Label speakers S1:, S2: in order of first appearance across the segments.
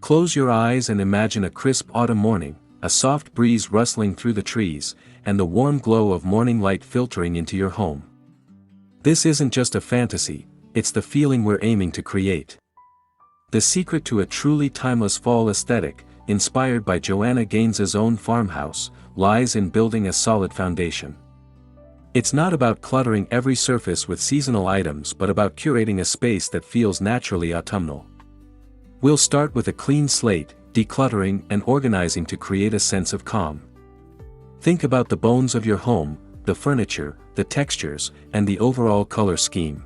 S1: Close your eyes and imagine a crisp autumn morning, a soft breeze rustling through the trees, and the warm glow of morning light filtering into your home. This isn't just a fantasy, it's the feeling we're aiming to create. The secret to a truly timeless fall aesthetic, inspired by Joanna Gaines's own farmhouse, lies in building a solid foundation. It's not about cluttering every surface with seasonal items but about curating a space that feels naturally autumnal. We'll start with a clean slate, decluttering and organizing to create a sense of calm. Think about the bones of your home, the furniture, the textures, and the overall color scheme.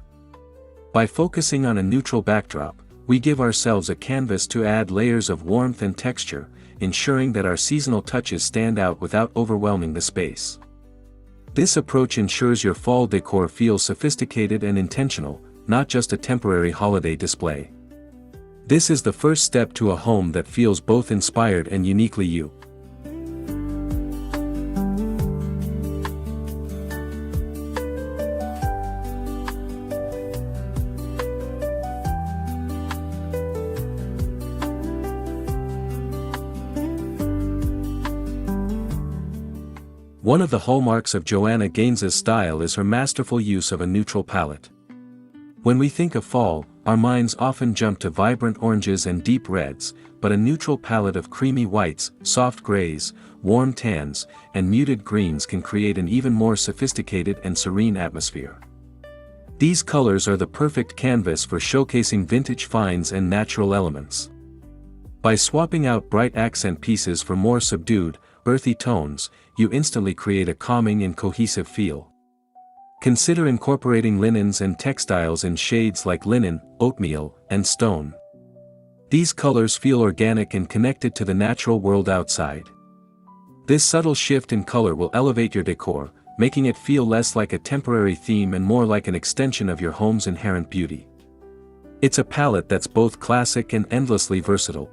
S1: By focusing on a neutral backdrop, we give ourselves a canvas to add layers of warmth and texture, ensuring that our seasonal touches stand out without overwhelming the space. This approach ensures your fall decor feels sophisticated and intentional, not just a temporary holiday display. This is the first step to a home that feels both inspired and uniquely you. One of the hallmarks of Joanna Gaines's style is her masterful use of a neutral palette. When we think of fall, our minds often jump to vibrant oranges and deep reds, but a neutral palette of creamy whites, soft grays, warm tans, and muted greens can create an even more sophisticated and serene atmosphere. These colors are the perfect canvas for showcasing vintage finds and natural elements. By swapping out bright accent pieces for more subdued, earthy tones, you instantly create a calming and cohesive feel. Consider incorporating linens and textiles in shades like linen, oatmeal, and stone. These colors feel organic and connected to the natural world outside. This subtle shift in color will elevate your decor, making it feel less like a temporary theme and more like an extension of your home's inherent beauty. It's a palette that's both classic and endlessly versatile.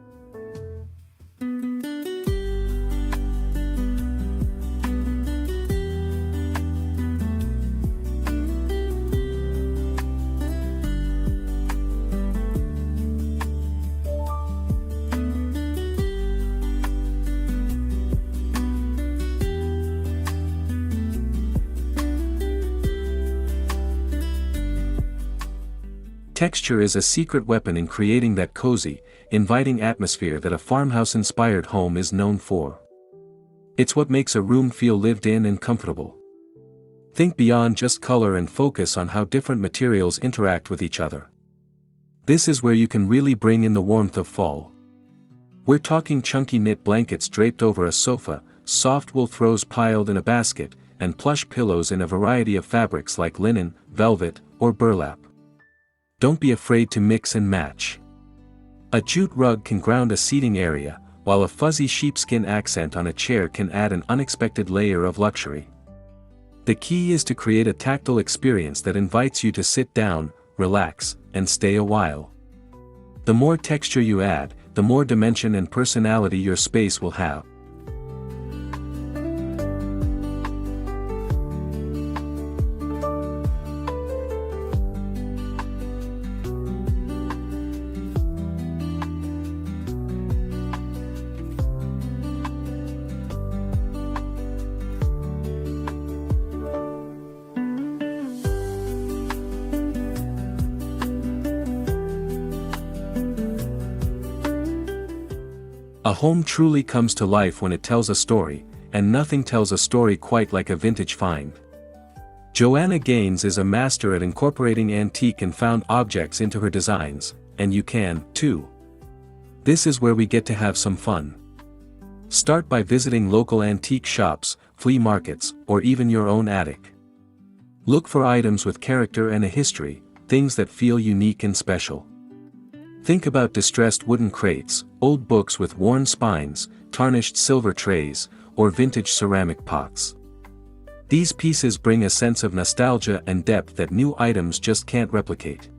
S1: Texture is a secret weapon in creating that cozy, inviting atmosphere that a farmhouse-inspired home is known for. It's what makes a room feel lived in and comfortable. Think beyond just color and focus on how different materials interact with each other. This is where you can really bring in the warmth of fall. We're talking chunky knit blankets draped over a sofa, soft wool throws piled in a basket, and plush pillows in a variety of fabrics like linen, velvet, or burlap. Don't be afraid to mix and match. A jute rug can ground a seating area, while a fuzzy sheepskin accent on a chair can add an unexpected layer of luxury. The key is to create a tactile experience that invites you to sit down, relax, and stay a while. The more texture you add, the more dimension and personality your space will have. A home truly comes to life when it tells a story, and nothing tells a story quite like a vintage find. Joanna Gaines is a master at incorporating antique and found objects into her designs, and you can, too. This is where we get to have some fun. Start by visiting local antique shops, flea markets, or even your own attic. Look for items with character and a history, things that feel unique and special. Think about distressed wooden crates, old books with worn spines, tarnished silver trays, or vintage ceramic pots. These pieces bring a sense of nostalgia and depth that new items just can't replicate.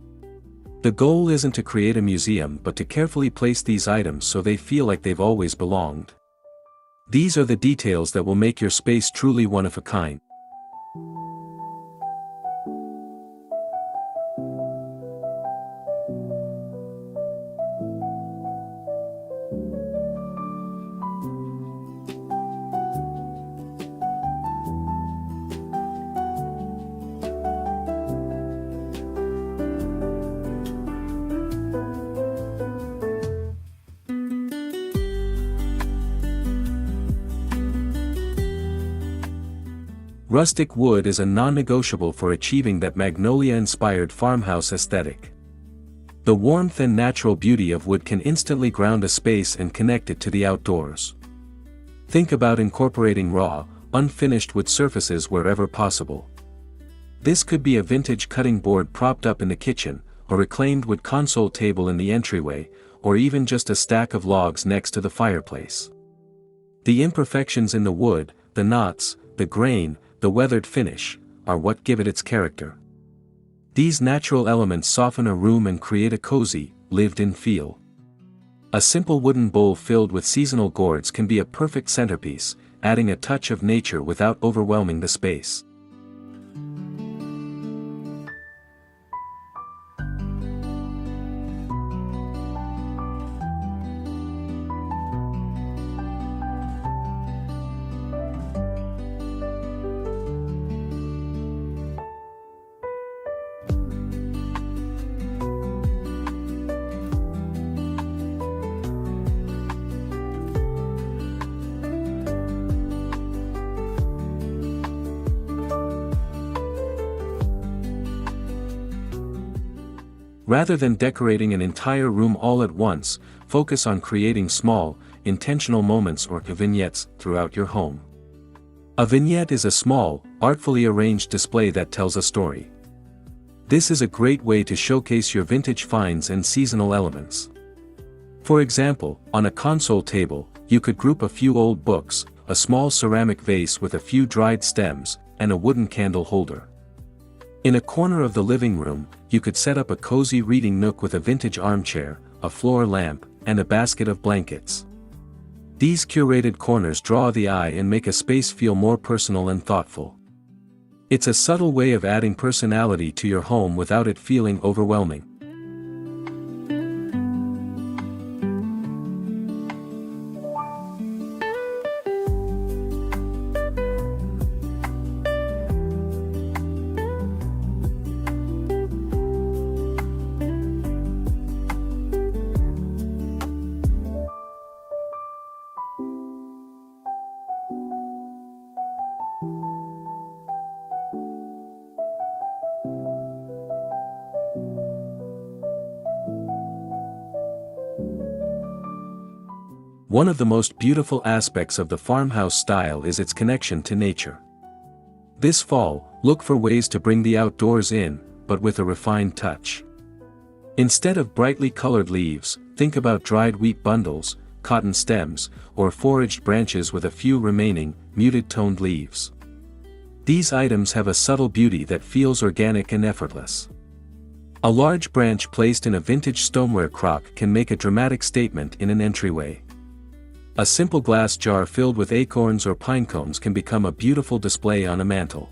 S1: The goal isn't to create a museum but to carefully place these items so they feel like they've always belonged. These are the details that will make your space truly one of a kind. Rustic wood is a non-negotiable for achieving that Magnolia-inspired farmhouse aesthetic. The warmth and natural beauty of wood can instantly ground a space and connect it to the outdoors. Think about incorporating raw, unfinished wood surfaces wherever possible. This could be a vintage cutting board propped up in the kitchen, a reclaimed wood console table in the entryway, or even just a stack of logs next to the fireplace. The imperfections in the wood, the knots, the grain, the weathered finish, are what give it its character. These natural elements soften a room and create a cozy, lived-in feel. A simple wooden bowl filled with seasonal gourds can be a perfect centerpiece, adding a touch of nature without overwhelming the space. Rather than decorating an entire room all at once, focus on creating small, intentional moments or vignettes throughout your home. A vignette is a small, artfully arranged display that tells a story. This is a great way to showcase your vintage finds and seasonal elements. For example, on a console table, you could group a few old books, a small ceramic vase with a few dried stems, and a wooden candle holder. In a corner of the living room, you could set up a cozy reading nook with a vintage armchair, a floor lamp, and a basket of blankets. These curated corners draw the eye and make a space feel more personal and thoughtful. It's a subtle way of adding personality to your home without it feeling overwhelming. One of the most beautiful aspects of the farmhouse style is its connection to nature. This fall, look for ways to bring the outdoors in, but with a refined touch. Instead of brightly colored leaves, think about dried wheat bundles, cotton stems, or foraged branches with a few remaining, muted-toned leaves. These items have a subtle beauty that feels organic and effortless. A large branch placed in a vintage stoneware crock can make a dramatic statement in an entryway. A simple glass jar filled with acorns or pine cones can become a beautiful display on a mantel.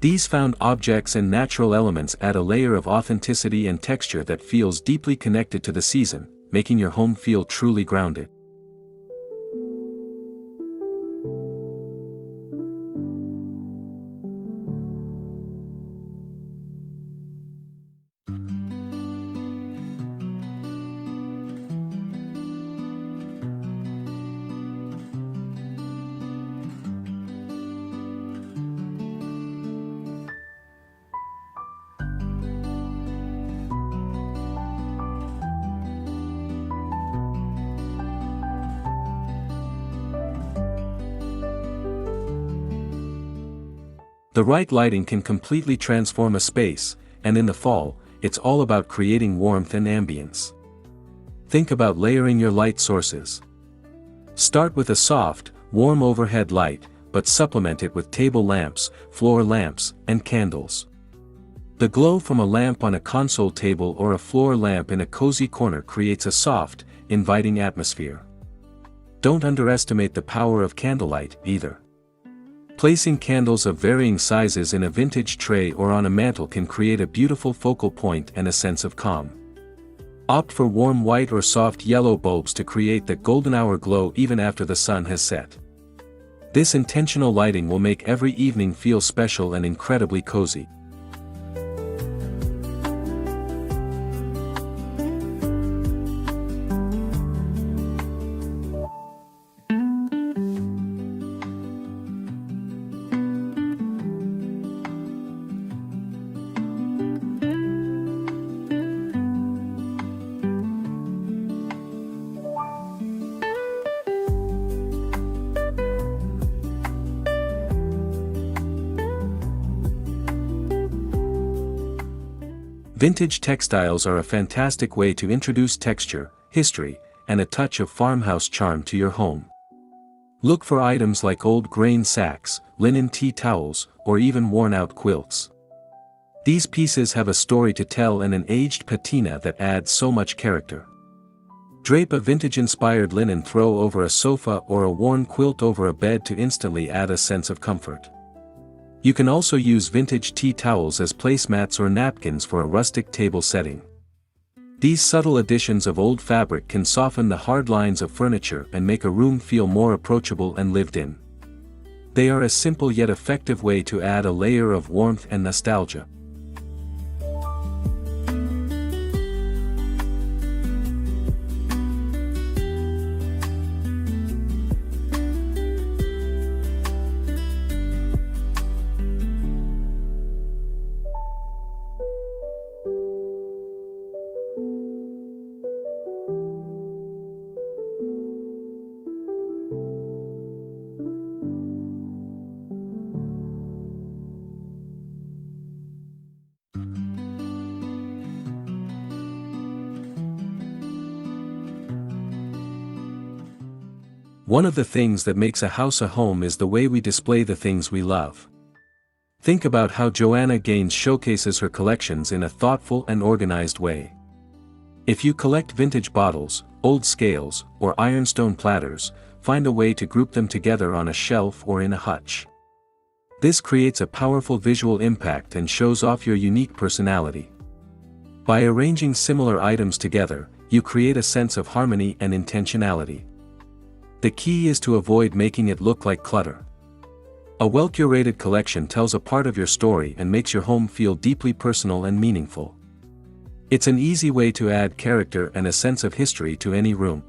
S1: These found objects and natural elements add a layer of authenticity and texture that feels deeply connected to the season, making your home feel truly grounded. The right lighting can completely transform a space, and in the fall, it's all about creating warmth and ambience. Think about layering your light sources. Start with a soft, warm overhead light, but supplement it with table lamps, floor lamps, and candles. The glow from a lamp on a console table or a floor lamp in a cozy corner creates a soft, inviting atmosphere. Don't underestimate the power of candlelight, either. Placing candles of varying sizes in a vintage tray or on a mantel can create a beautiful focal point and a sense of calm. Opt for warm white or soft yellow bulbs to create that golden hour glow even after the sun has set. This intentional lighting will make every evening feel special and incredibly cozy. Vintage textiles are a fantastic way to introduce texture, history, and a touch of farmhouse charm to your home. Look for items like old grain sacks, linen tea towels, or even worn-out quilts. These pieces have a story to tell and an aged patina that adds so much character. Drape a vintage-inspired linen throw over a sofa or a worn quilt over a bed to instantly add a sense of comfort. You can also use vintage tea towels as placemats or napkins for a rustic table setting. These subtle additions of old fabric can soften the hard lines of furniture and make a room feel more approachable and lived in. They are a simple yet effective way to add a layer of warmth and nostalgia. One of the things that makes a house a home is the way we display the things we love. Think about how Joanna Gaines showcases her collections in a thoughtful and organized way. If you collect vintage bottles, old scales, or ironstone platters, find a way to group them together on a shelf or in a hutch. This creates a powerful visual impact and shows off your unique personality. By arranging similar items together, you create a sense of harmony and intentionality. The key is to avoid making it look like clutter. A well-curated collection tells a part of your story and makes your home feel deeply personal and meaningful. It's an easy way to add character and a sense of history to any room.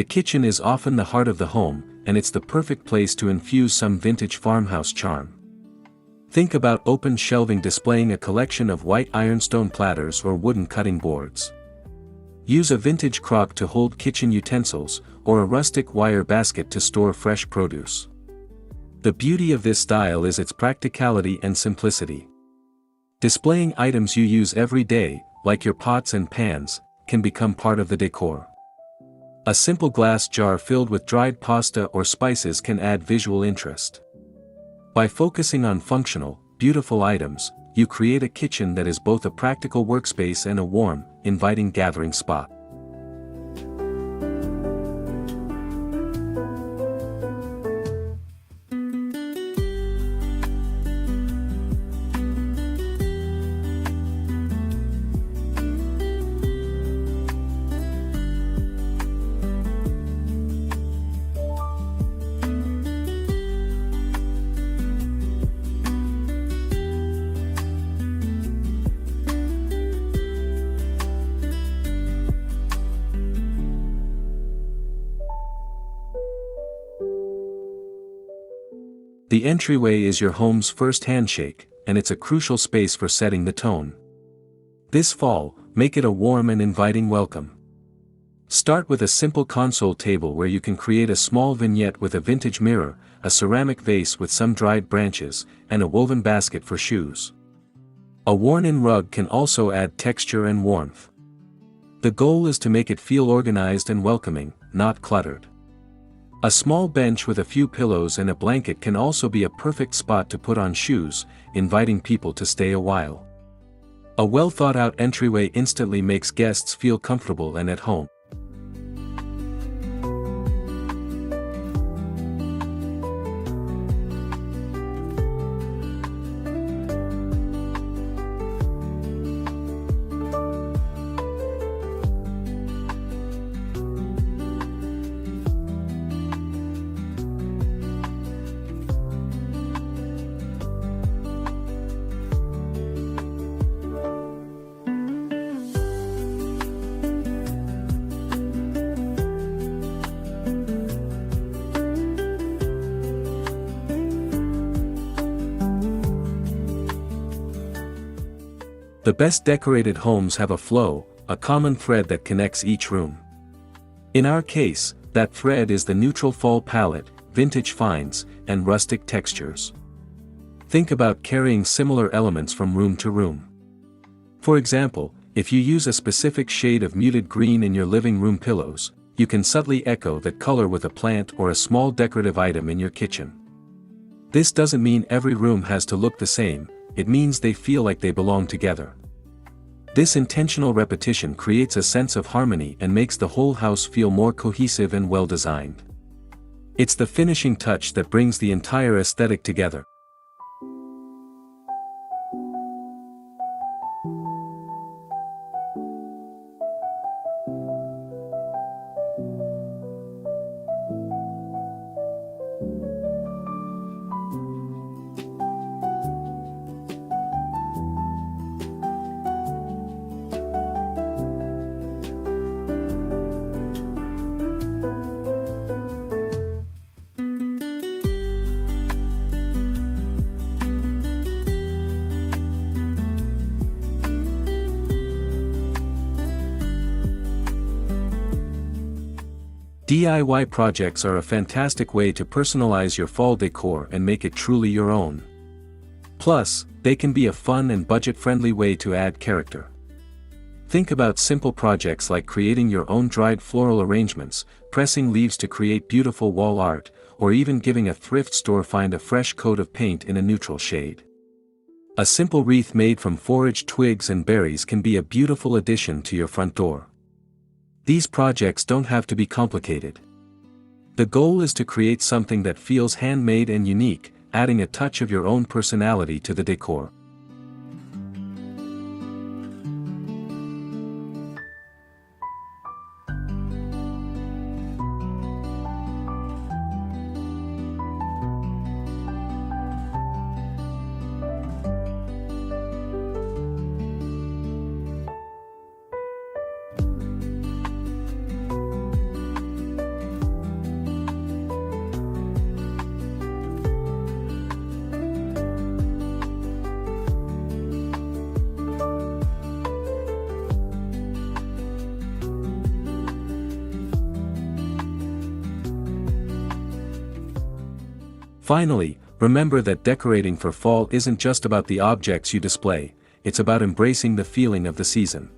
S1: The kitchen is often the heart of the home, and it's the perfect place to infuse some vintage farmhouse charm. Think about open shelving displaying a collection of white ironstone platters or wooden cutting boards. Use a vintage crock to hold kitchen utensils, or a rustic wire basket to store fresh produce. The beauty of this style is its practicality and simplicity. Displaying items you use every day, like your pots and pans, can become part of the decor. A simple glass jar filled with dried pasta or spices can add visual interest. By focusing on functional, beautiful items, you create a kitchen that is both a practical workspace and a warm, inviting gathering spot. The entryway is your home's first handshake, and it's a crucial space for setting the tone. This fall, make it a warm and inviting welcome. Start with a simple console table where you can create a small vignette with a vintage mirror, a ceramic vase with some dried branches, and a woven basket for shoes. A worn-in rug can also add texture and warmth. The goal is to make it feel organized and welcoming, not cluttered. A small bench with a few pillows and a blanket can also be a perfect spot to put on shoes, inviting people to stay a while. A well-thought-out entryway instantly makes guests feel comfortable and at home. The best decorated homes have a flow, a common thread that connects each room. In our case, that thread is the neutral fall palette, vintage finds, and rustic textures. Think about carrying similar elements from room to room. For example, if you use a specific shade of muted green in your living room pillows, you can subtly echo that color with a plant or a small decorative item in your kitchen. This doesn't mean every room has to look the same, it means they feel like they belong together. This intentional repetition creates a sense of harmony and makes the whole house feel more cohesive and well-designed. It's the finishing touch that brings the entire aesthetic together. DIY projects are a fantastic way to personalize your fall decor and make it truly your own. Plus, they can be a fun and budget-friendly way to add character. Think about simple projects like creating your own dried floral arrangements, pressing leaves to create beautiful wall art, or even giving a thrift store find a fresh coat of paint in a neutral shade. A simple wreath made from foraged twigs and berries can be a beautiful addition to your front door. These projects don't have to be complicated. The goal is to create something that feels handmade and unique, adding a touch of your own personality to the decor. Finally, remember that decorating for fall isn't just about the objects you display, it's about embracing the feeling of the season.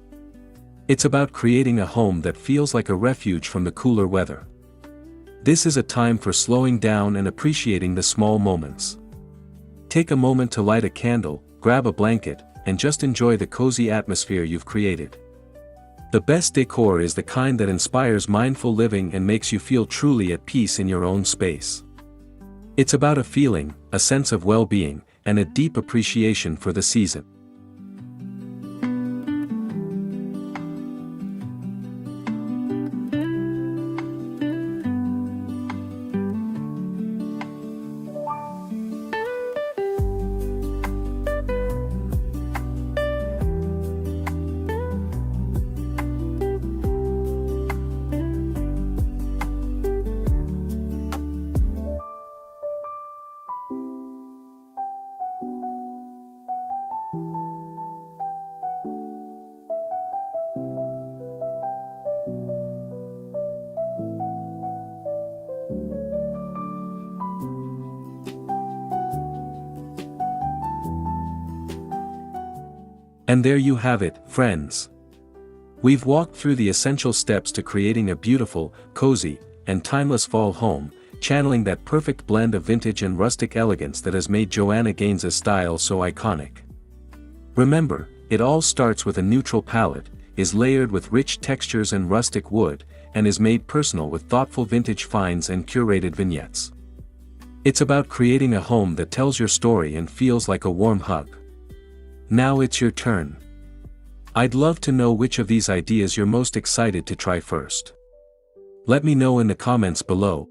S1: It's about creating a home that feels like a refuge from the cooler weather. This is a time for slowing down and appreciating the small moments. Take a moment to light a candle, grab a blanket, and just enjoy the cozy atmosphere you've created. The best decor is the kind that inspires mindful living and makes you feel truly at peace in your own space. It's about a feeling, a sense of well-being, and a deep appreciation for the season. And there you have it, friends. We've walked through the essential steps to creating a beautiful, cozy, and timeless fall home, channeling that perfect blend of vintage and rustic elegance that has made Joanna Gaines's style so iconic. Remember, it all starts with a neutral palette, is layered with rich textures and rustic wood, and is made personal with thoughtful vintage finds and curated vignettes. It's about creating a home that tells your story and feels like a warm hug. Now it's your turn. I'd love to know which of these ideas you're most excited to try first. Let me know in the comments below,